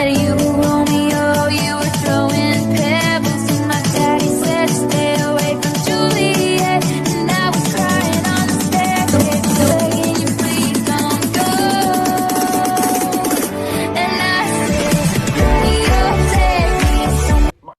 said you were Romeo, you were throwing pebbles, and my daddy said stay away from Juliet, and I was crying on the stairs, begging you please don't go. And I said, Romeo, take me somewhere.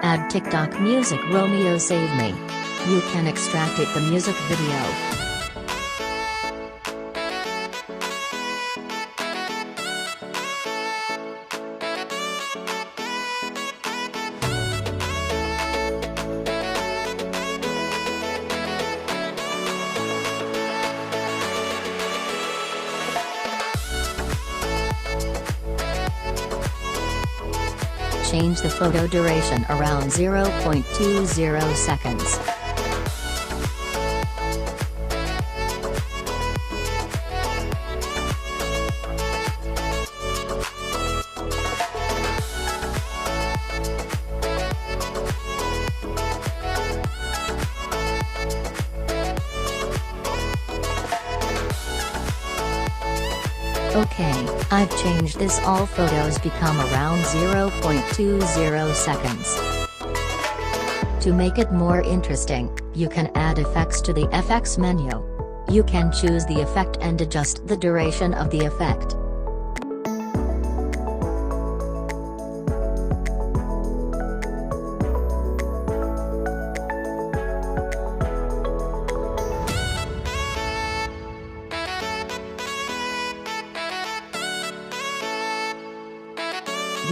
Add TikTok music Romeo Save Me. You can extract it the music video. Change the photo duration around 0.20 seconds. Okay, I've changed this, all photos become around 0.20 seconds. To make it more interesting, you can add effects to the FX menu. You can choose the effect and adjust the duration of the effect.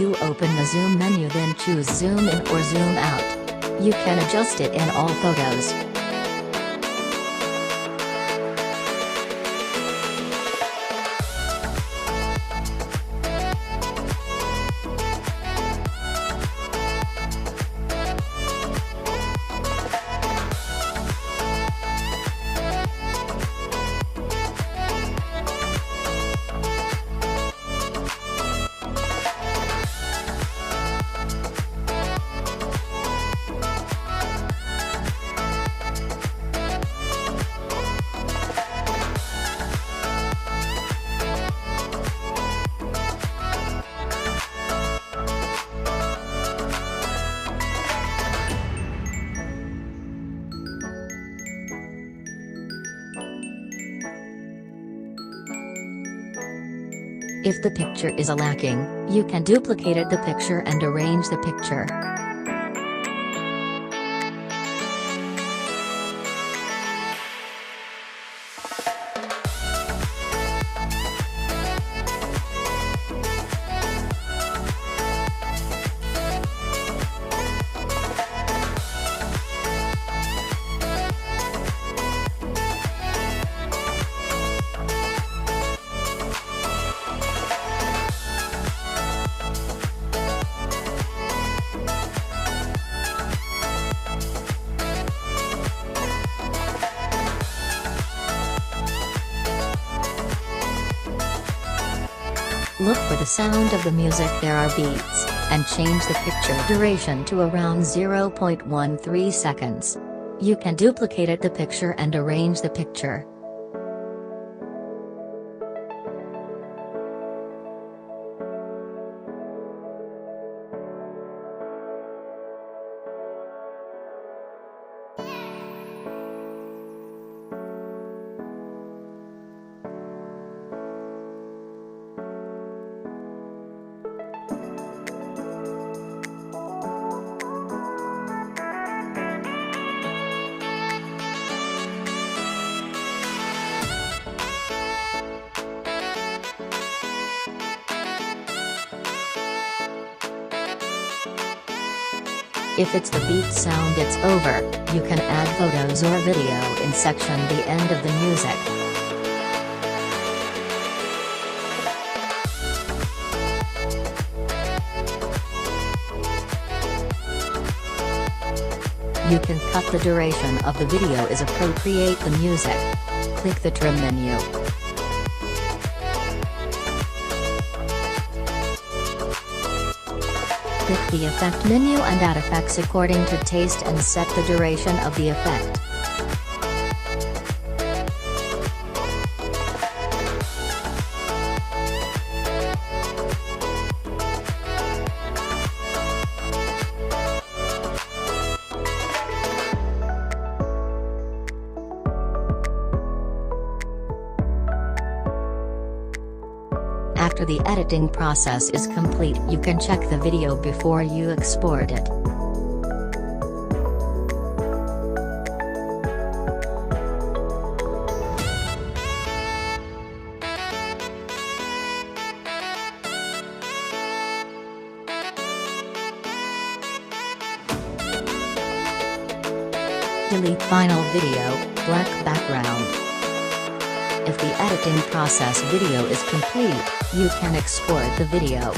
You open the zoom menu, then choose zoom in or zoom out. You can adjust it in all photos. If the picture is lacking, you can duplicate the picture and arrange the picture. Look for the sound of the music, there are beats, and change the picture duration to around 0.13 seconds. You can duplicate the picture and arrange the picture. If it's the beat sound, it's over. You can add photos or video in section the end of the music. You can cut the duration of the video is appropriate the music. Click the trim menu. Pick the effect menu and add effects according to taste and set the duration of the effect. After the editing process is complete, you can check the video before you export it. Delete final video, black background. If the editing process video is complete, you can export the video.